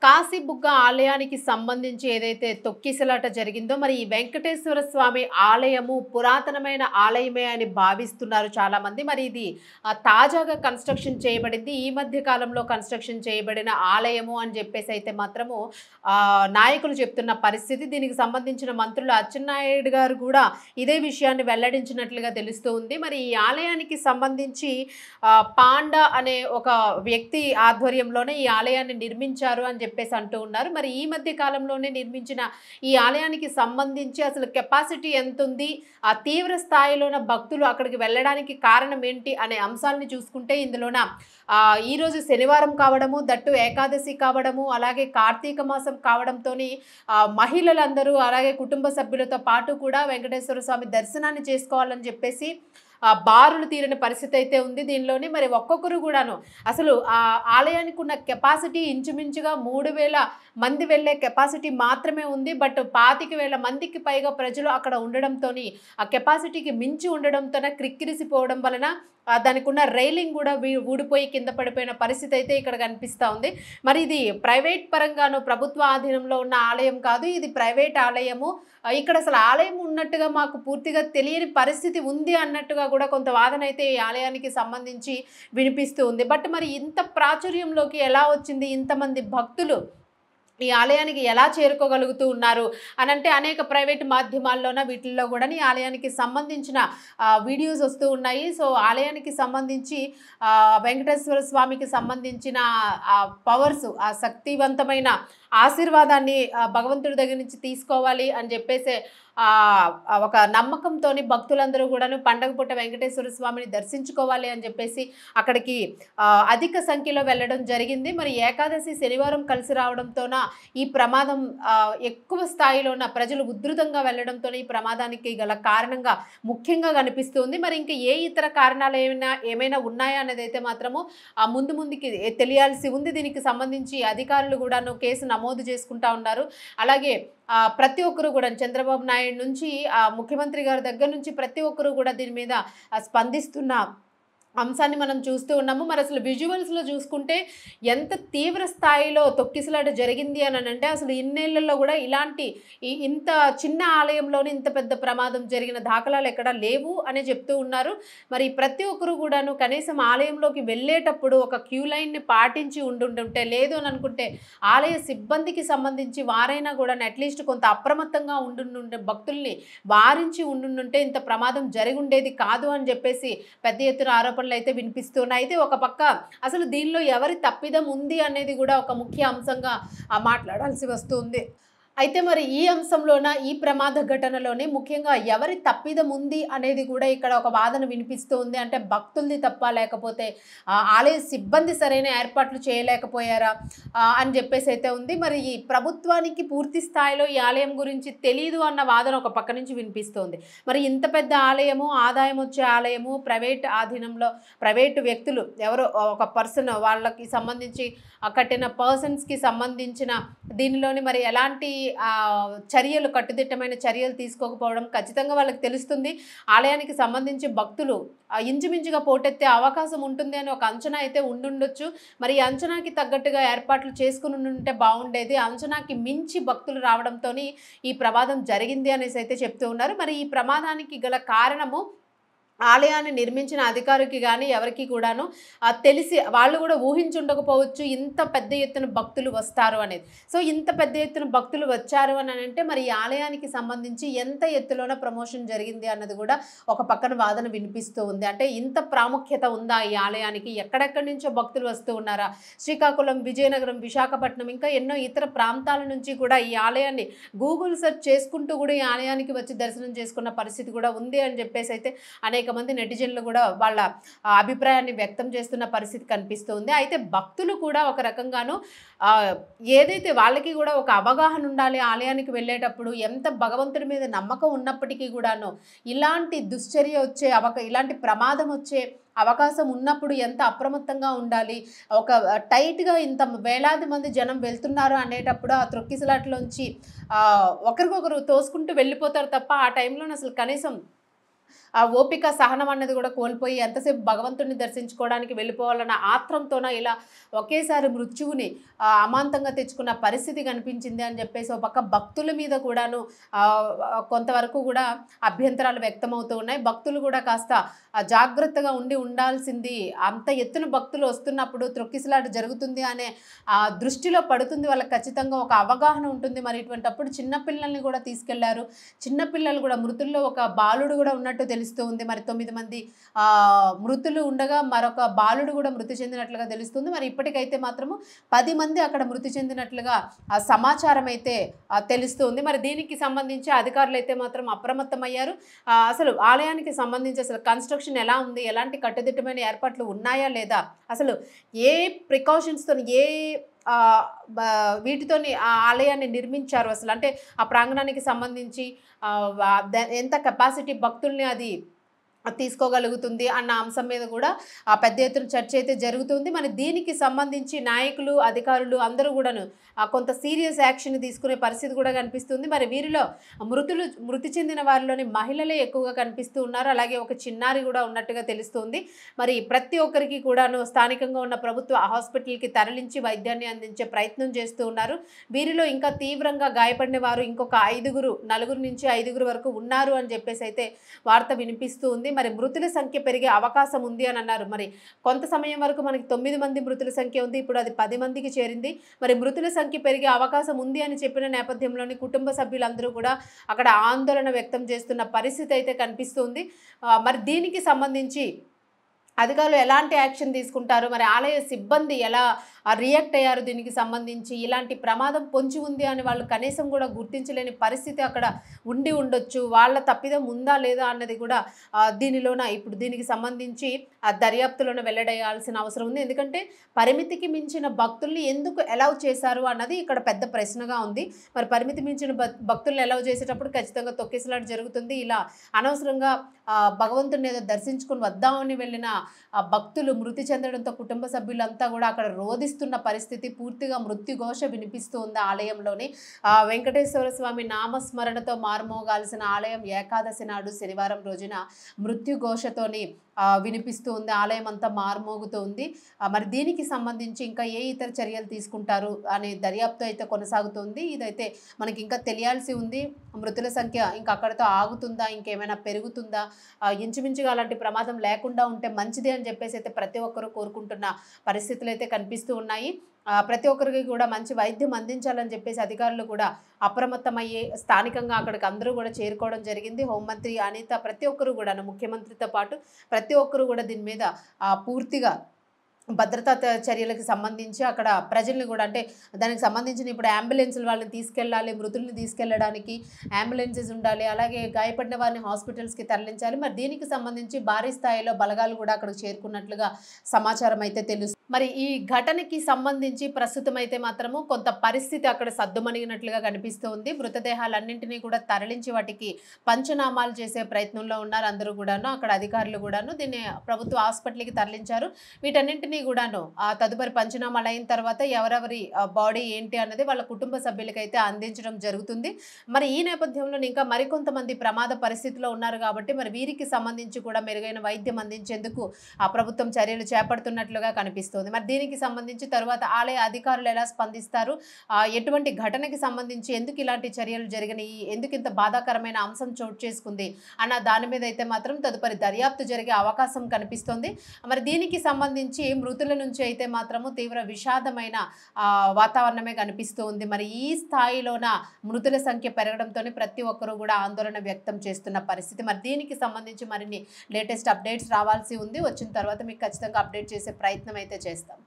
కాశీబుగ్గ ఆలయానికి సంబంధించి ఏదైతే తొక్కిసలాట జరిగిందో మరి ఈ వెంకటేశ్వర స్వామి ఆలయము పురాతనమైన ఆలయమే అని భావిస్తున్నారు చాలా మంది. మరి ఇది తాజాగా కన్స్ట్రక్షన్ చేయబడింది. ఈ మధ్య కాలంలో కన్స్ట్రక్షన్ చేయబడిన ఆలయము అని చెప్పేసి అయితే మాత్రము నాయకులు చెప్తున్న పరిస్థితి. దీనికి సంబంధించిన మంత్రులు అచ్చెన్నాయుడు గారు కూడా ఇదే విషయాన్ని వెల్లడించినట్లుగా తెలుస్తూ ఉంది. మరి ఈ ఆలయానికి సంబంధించి పాండా అనే ఒక వ్యక్తి ఆధ్వర్యంలోనే ఈ ఆలయాన్ని నిర్మించారు అని చెప్పేసి అంటూ ఉన్నారు. మరి ఈ మధ్య కాలంలోనే నిర్మించిన ఈ ఆలయానికి సంబంధించి అసలు కెపాసిటీ ఎంతుంది, ఆ తీవ్ర స్థాయిలోన భక్తులు అక్కడికి వెళ్ళడానికి కారణం ఏంటి అనే అంశాలను చూసుకుంటే ఇందులోన ఈరోజు శనివారం కావడము, దట్టు ఏకాదశి కావడము, అలాగే కార్తీక మాసం కావడంతోని మహిళలందరూ అలాగే కుటుంబ సభ్యులతో పాటు కూడా వెంకటేశ్వర స్వామి దర్శనాన్ని చేసుకోవాలని చెప్పేసి బారులు తీరని పరిస్థితి అయితే ఉంది దీనిలోని. మరి ఒక్కొక్కరు కూడాను అసలు ఆ ఆలయానికి ఉన్న కెపాసిటీ ఇంచుమించుగా 3000 మంది వెళ్ళే కెపాసిటీ మాత్రమే ఉంది. బట్ 25,000 మందికి పైగా ప్రజలు అక్కడ ఉండడంతోని ఆ కెపాసిటీకి మించి ఉండడంతోనే క్రిక్కిరిసిపోవడం వలన దానికి ఉన్న రైలింగ్ కూడా ఊడిపోయి కింద పడిపోయిన పరిస్థితి అయితే ఇక్కడ కనిపిస్తూ ఉంది. మరి ఇది ప్రైవేట్ పరంగాను ప్రభుత్వ ఆధీనంలో ఉన్న ఆలయం కాదు, ఇది ప్రైవేట్ ఆలయము. ఇక్కడ అసలు ఆలయం ఉన్నట్టుగా మాకు పూర్తిగా తెలియని పరిస్థితి ఉంది అన్నట్టుగా కూడా కొంత వాదన అయితే ఈ ఆలయానికి సంబంధించి వినిపిస్తూ ఉంది. బట్ మరి ఇంత ప్రాచుర్యంలోకి ఎలా వచ్చింది, ఇంతమంది భక్తులు ఈ ఆలయానికి ఎలా చేరుకోగలుగుతూ ఉన్నారు అనంటే అనేక ప్రైవేట్ మాధ్యమాల్లోన వీటిల్లో కూడా ఈ ఆలయానికి సంబంధించిన వీడియోస్ వస్తూ ఉన్నాయి. సో ఆలయానికి సంబంధించి వెంకటేశ్వర స్వామికి సంబంధించిన పవర్స్, ఆ శక్తివంతమైన ఆశీర్వాదాన్ని భగవంతుడి దగ్గర నుంచి తీసుకోవాలి అని చెప్పేసి ఒక నమ్మకంతో భక్తులందరూ కూడాను పండగ పూట వెంకటేశ్వర స్వామిని దర్శించుకోవాలి అని చెప్పేసి అక్కడికి అధిక సంఖ్యలో వెళ్ళడం జరిగింది. మరి ఏకాదశి శనివారం కలిసి రావడంతోన ఈ ప్రమాదం ఎక్కువ స్థాయిలోన ప్రజలు ఉధృతంగా వెళ్ళడంతో ఈ ప్రమాదానికి గల కారణంగా ముఖ్యంగా కనిపిస్తుంది. మరి ఇంకా ఏ ఇతర కారణాలు ఏమైనా ఉన్నాయా అనేది అయితే మాత్రము ముందుకి తెలియాల్సి ఉంది. దీనికి సంబంధించి అధికారులు కూడాను కేసు నమోదు చేసుకుంటా ఉన్నారు. అలాగే ప్రతి ఒక్కరు కూడా చంద్రబాబు నాయుడు నుంచి ముఖ్యమంత్రి గారి దగ్గర నుంచి ప్రతి ఒక్కరు కూడా దీని మీద స్పందిస్తున్న అంశాన్ని మనం చూస్తూ ఉన్నాము. మరి అసలు విజువల్స్లో చూసుకుంటే ఎంత తీవ్ర స్థాయిలో తొక్కిసలాట జరిగింది అని అంటే అసలు ఇన్నేళ్లలో కూడా ఇలాంటి ఇంత చిన్న ఆలయంలోనే ఇంత పెద్ద ప్రమాదం జరిగిన దాఖలాలు ఎక్కడా లేవు అని చెప్తూ ఉన్నారు. మరి ప్రతి ఒక్కరు కూడాను కనీసం ఆలయంలోకి వెళ్ళేటప్పుడు ఒక క్యూ లైన్ని పాటించి ఉండుంటే, లేదు అని అనుకుంటే ఆలయ సిబ్బందికి సంబంధించి వారైనా కూడా అట్లీస్ట్ కొంత అప్రమత్తంగా ఉండుంటే భక్తుల్ని వారించి ఉండుంటే ఇంత ప్రమాదం జరిగి ఉండేది కాదు అని చెప్పేసి పెద్ద ఎత్తున ఆరోపణ అయితే వినిపిస్తున్నాయి. అయితే ఒక పక్క అసలు దీనిలో ఎవరి తప్పిదం ఉంది అనేది కూడా ఒక ముఖ్య అంశంగా మాట్లాడాల్సి వస్తుంది. అయితే మరి ఈ అంశంలోన ఈ ప్రమాద ఘటనలోనే ముఖ్యంగా ఎవరి తప్పిదం ఉంది అనేది కూడా ఇక్కడ ఒక వాదన వినిపిస్తూ ఉంది. అంటే భక్తుల్ని తప్ప, లేకపోతే ఆలయ సిబ్బంది సరైన ఏర్పాట్లు చేయలేకపోయారా అని చెప్పేసి అయితే ఉంది. మరి ఈ ప్రభుత్వానికి పూర్తి స్థాయిలో ఈ ఆలయం గురించి తెలియదు అన్న వాదన ఒక పక్క నుంచి వినిపిస్తోంది. మరి ఇంత పెద్ద ఆలయము, ఆదాయం వచ్చే ఆలయము, ప్రైవేట్ ఆధీనంలో ప్రైవేటు వ్యక్తులు ఎవరో ఒక పర్సన్ వాళ్ళకి సంబంధించి కట్టిన పర్సన్స్కి సంబంధించిన దీనిలోని మరి ఎలాంటి చర్యలు, కట్టుదిట్టమైన చర్యలు తీసుకోకపోవడం ఖచ్చితంగా వాళ్ళకి తెలుస్తుంది. ఆలయానికి సంబంధించి భక్తులు ఇంచుమించుగా పోటెత్తే అవకాశం ఉంటుంది అని ఒక అంచనా అయితే ఉండుండొచ్చు. మరి ఈ అంచనాకి తగ్గట్టుగా ఏర్పాట్లు చేసుకుని ఉంటే బాగుండేది. అంచనాకి మించి భక్తులు రావడంతో ఈ ప్రమాదం జరిగింది అనేసి అయితే చెప్తూ ఉన్నారు. మరి ఈ ప్రమాదానికి గల కారణము ఆలయాన్ని నిర్మించిన అధికారికి కానీ ఎవరికి కూడాను తెలిసి వాళ్ళు కూడా ఊహించుండకపోవచ్చు ఇంత పెద్ద ఎత్తున భక్తులు వస్తారు అనేది. సో ఇంత పెద్ద ఎత్తున భక్తులు వచ్చారు అని అంటే మరి ఈ ఆలయానికి సంబంధించి ఎంత ఎత్తులోన ప్రమోషన్ జరిగింది అన్నది కూడా ఒక పక్కన వాదన వినిపిస్తూ ఉంది. అంటే ఇంత ప్రాముఖ్యత ఉందా ఈ ఆలయానికి, ఎక్కడెక్కడి నుంచో భక్తులు వస్తూ ఉన్నారా, శ్రీకాకుళం, విజయనగరం, విశాఖపట్నం ఇంకా ఎన్నో ఇతర ప్రాంతాల నుంచి కూడా ఈ ఆలయాన్ని గూగుల్ సెర్చ్ చేసుకుంటూ కూడా ఈ ఆలయానికి వచ్చి దర్శనం చేసుకున్న పరిస్థితి కూడా ఉంది అని చెప్పేసి అయితే అనేక మంది నెటిజన్లు కూడా వాళ్ళ అభిప్రాయాన్ని వ్యక్తం చేస్తున్న పరిస్థితి కనిపిస్తుంది. అయితే భక్తులు కూడా ఒక రకంగాను ఏదైతే వాళ్ళకి కూడా ఒక అవగాహన ఉండాలి ఆలయానికి వెళ్ళేటప్పుడు, ఎంత భగవంతుడి మీద నమ్మకం ఉన్నప్పటికీ కూడాను ఇలాంటి దుశ్చర్య వచ్చే ఇలాంటి ప్రమాదం వచ్చే అవకాశం ఉన్నప్పుడు ఎంత అప్రమత్తంగా ఉండాలి, ఒక టైట్గా ఇంత వేలాది మంది జనం వెళ్తున్నారు అనేటప్పుడు ఆ త్రొక్కిసలాట్లోంచి ఒకరికొకరు తోసుకుంటూ వెళ్ళిపోతారు తప్ప ఆ టైంలో అసలు కనీసం ఆ ఓపిక, సహనం అన్నది కూడా కోల్పోయి ఎంతసేపు భగవంతుడిని దర్శించుకోవడానికి వెళ్ళిపోవాలన్న ఆత్రంతోన ఇలా ఒకేసారి మృత్యువుని అమాంతంగా తెచ్చుకున్న పరిస్థితి కనిపించింది అని చెప్పేసి ఒక పక్క భక్తుల మీద కూడాను కొంతవరకు కూడా అభ్యంతరాలు వ్యక్తమవుతూ ఉన్నాయి. భక్తులు కూడా కాస్త జాగ్రత్తగా ఉండాల్సింది, అంత ఎత్తున భక్తులు వస్తున్నప్పుడు త్రొక్కిసలాట జరుగుతుంది అనే దృష్టిలో పడుతుంది వాళ్ళకి, ఖచ్చితంగా ఒక అవగాహన ఉంటుంది. మరి ఇటువంటప్పుడు చిన్నపిల్లల్ని కూడా తీసుకెళ్లారు. చిన్నపిల్లలు కూడా మృతుల్లో ఒక బాలుడు కూడా ఉన్నట్టు తెలుస్తూ ఉంది. మరి 9 మంది మృతులు ఉండగా మరొక బాలుడు కూడా మృతి చెందినట్లుగా తెలుస్తుంది. మరి ఇప్పటికైతే మాత్రము 10 మంది అక్కడ మృతి చెందినట్లుగా సమాచారం అయితే తెలుస్తుంది. మరి దీనికి సంబంధించి అధికారులు అయితే మాత్రం అప్రమత్తమయ్యారు. అసలు ఆలయానికి సంబంధించి అసలు కన్స్ట్రక్షన్ ఎలా ఉంది, ఎలాంటి కట్టుదిట్టమైన ఏర్పాట్లు ఉన్నాయా లేదా, అసలు ఏ ప్రికాషన్స్తో ఏ వీటితోని ఆ ఆలయాన్ని నిర్మించారు, అసలు అంటే ఆ ప్రాంగణానికి సంబంధించి ఎంత కెపాసిటీ భక్తుల్ని అది తీసుకోగలుగుతుంది అన్న అంశం మీద కూడా పెద్ద ఎత్తున చర్చ అయితే జరుగుతుంది. మరి దీనికి సంబంధించి నాయకులు, అధికారులు అందరూ కూడాను కొంత సీరియస్ యాక్షన్ తీసుకునే పరిస్థితి కూడా కనిపిస్తుంది. మరి వీరిలో మృతి చెందిన వారిలోని మహిళలే ఎక్కువగా కనిపిస్తూ ఉన్నారు. అలాగే ఒక చిన్నారి కూడా ఉన్నట్టుగా తెలుస్తుంది. మరి ప్రతి ఒక్కరికి కూడాను స్థానికంగా ఉన్న ప్రభుత్వ హాస్పిటల్కి తరలించి వైద్యాన్ని అందించే ప్రయత్నం చేస్తూ ఉన్నారు. వీరిలో ఇంకా తీవ్రంగా గాయపడిన వారు ఇంకొక 4 నుంచి 5 వరకు ఉన్నారు అని చెప్పేసి అయితే వార్త వినిపిస్తూ ఉంది. మరి మృతుల సంఖ్య పెరిగే అవకాశం ఉంది అని అన్నారు. మరి కొంత సమయం వరకు మనకి 9 మంది మృతుల సంఖ్య ఉంది, ఇప్పుడు అది 10 మందికి చేరింది. మరి మృతుల సంఖ్య పెరిగే అవకాశం ఉంది అని చెప్పిన నేపథ్యంలోని కుటుంబ సభ్యులందరూ కూడా అక్కడ ఆందోళన వ్యక్తం చేస్తున్న పరిస్థితి అయితే కనిపిస్తుంది. మరి దీనికి సంబంధించి అధికారులు ఎలాంటి యాక్షన్ తీసుకుంటారు, మరి ఆలయ సిబ్బంది ఎలా రియాక్ట్ అయ్యారు, దీనికి సంబంధించి ఇలాంటి ప్రమాదం పొంచి ఉంది అని వాళ్ళు కనీసం కూడా గుర్తించలేని పరిస్థితి అక్కడ ఉండొచ్చు. వాళ్ళ తప్పిదం ఉందా లేదా అన్నది కూడా ఇప్పుడు దీనికి సంబంధించి దర్యాప్తులోనే వెల్లడేయాల్సిన అవసరం ఉంది. ఎందుకంటే పరిమితికి మించిన భక్తుల్ని ఎందుకు అలౌ చేశారు అన్నది ఇక్కడ పెద్ద ప్రశ్నగా ఉంది. మరి పరిమితి మించిన భక్తుల్ని అలౌ చేసేటప్పుడు ఖచ్చితంగా తొక్కిసలాట జరుగుతుంది. ఇలా అనవసరంగా భగవంతుడిని ఏదో దర్శించుకుని వద్దామని వెళ్ళిన భక్తులు మృతి చెందడంతో కుటుంబ సభ్యులంతా కూడా అక్కడ రోధిస్తున్న పరిస్థితి, పూర్తిగా మృత్యుఘోష వినిపిస్తూ ఉంది ఆలయంలోని. వెంకటేశ్వర స్వామి నామస్మరణతో మారుమోగాల్సిన ఆలయం ఏకాదశి నాడు శనివారం రోజున మృత్యుఘోషతోని వినిపిస్తూ ఉంది. ఆలయం అంతా మారుమోగుతూ ఉంది. మరి దీనికి సంబంధించి ఇంకా ఏ ఇతర చర్యలు తీసుకుంటారు అనే దర్యాప్తు అయితే కొనసాగుతుంది. ఇదైతే మనకి ఇంకా తెలియాల్సి ఉంది. మృతుల సంఖ్య ఇంకా అక్కడితో ఆగుతుందా, ఇంకేమైనా పెరుగుతుందా, ఇంచుమించుగా అలాంటి ప్రమాదం లేకుండా ఉంటే మంచిది అని చెప్పేసి అయితే ప్రతి ఒక్కరూ కోరుకుంటున్న పరిస్థితులు అయితే కనిపిస్తూ ఉన్నాయి. ప్రతి ఒక్కరికి కూడా మంచి వైద్యం అందించాలని చెప్పేసి అధికారులు కూడా అప్రమత్తమయ్యే స్థానికంగా అక్కడికి అందరూ కూడా చేరుకోవడం జరిగింది. హోంమంత్రి అనిత ప్రతి ఒక్కరు కూడా, ముఖ్యమంత్రితో పాటు ప్రతి ఒక్కరు కూడా దీని మీద పూర్తిగా భద్రతా చర్యలకు సంబంధించి అక్కడ ప్రజల్ని కూడా, అంటే దానికి సంబంధించిన ఇప్పుడు అంబులెన్సులు వాళ్ళని తీసుకెళ్ళాలి, మృతుల్ని తీసుకెళ్ళడానికి అంబులెన్సెస్ ఉండాలి, అలాగే గాయపడిన వారిని హాస్పిటల్స్కి తరలించాలి. మరి దీనికి సంబంధించి భారీ స్థాయిలో బలగాలు కూడా అక్కడికి చేరుకున్నట్లుగా సమాచారం అయితే తెలుస్తుంది. మరి ఈ ఘటనకి సంబంధించి ప్రస్తుతం అయితే మాత్రము కొంత పరిస్థితి అక్కడ సద్దుమణిగినట్లుగా కనిపిస్తుంది. మృతదేహాలన్నింటినీ కూడా తరలించి వాటికి పంచనామాలు చేసే ప్రయత్నంలో ఉన్నారు అందరూ కూడాను. అక్కడ అధికారులు కూడాను దీన్ని ప్రభుత్వ హాస్పిటల్కి తరలించారు. వీటన్నింటినీ కూడాను తదుపరి పంచనామాలు అయిన తర్వాత ఎవరెవరి బాడీ ఏంటి అన్నది వాళ్ళ కుటుంబ సభ్యులకైతే అందించడం జరుగుతుంది. మరి ఈ నేపథ్యంలో ఇంకా మరికొంతమంది ప్రమాద పరిస్థితిలో ఉన్నారు కాబట్టి మరి వీరికి సంబంధించి కూడా మెరుగైన వైద్యం అందించేందుకు ప్రభుత్వం చర్యలు చేపడుతున్నట్లుగా కనిపిస్తుంది. మరి దీనికి సంబంధించి తర్వాత ఆలయ అధికారులు ఎలా స్పందిస్తారు, ఎటువంటి ఘటనకి సంబంధించి ఎందుకు ఇలాంటి చర్యలు జరిగినాయి, ఎందుకు ఇంత బాధాకరమైన అంశం చోటు చేసుకుంది అన్న దాని మీద అయితే మాత్రం తదుపరి దర్యాప్తు జరిగే అవకాశం కనిపిస్తుంది. మరి దీనికి సంబంధించి మృతుల నుంచి అయితే మాత్రము తీవ్ర విషాదమైన వాతావరణమే కనిపిస్తూ ఉంది. మరి ఈ స్థాయిలోన మృతుల సంఖ్య పెరగడంతో ప్రతి ఒక్కరూ కూడా ఆందోళన వ్యక్తం చేస్తున్న పరిస్థితి. మరి దీనికి సంబంధించి మరిన్ని లేటెస్ట్ అప్డేట్స్ రావాల్సి ఉంది. వచ్చిన తర్వాత మీకు ఖచ్చితంగా అప్డేట్ చేసే ప్రయత్నం అయితే చేస్తాం.